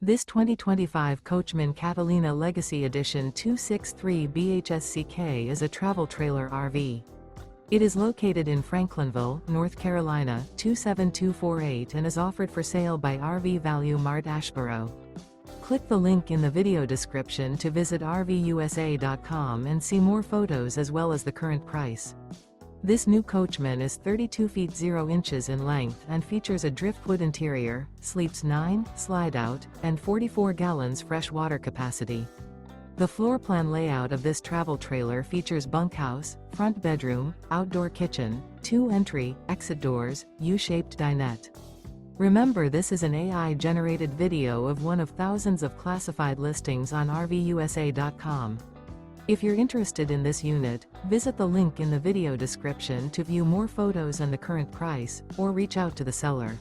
This 2025 Coachmen Catalina Legacy Edition 263 BHSCK is a travel trailer RV. It is located in Franklinville, North Carolina, 27248 and is offered for sale by RV Value Mart Asheboro. Click the link in the video description to visit RVUSA.com and see more photos as well as the current price. This new Coachmen is 32 feet 0 inches in length and features a driftwood interior, sleeps 9, slide-out, and 44 gallons fresh water capacity. The floor plan layout of this travel trailer features bunkhouse, front bedroom, outdoor kitchen, 2 entry, exit doors, U-shaped dinette. Remember, this is an AI-generated video of one of thousands of classified listings on RVUSA.com. If you're interested in this unit, visit the link in the video description to view more photos and the current price, or reach out to the seller.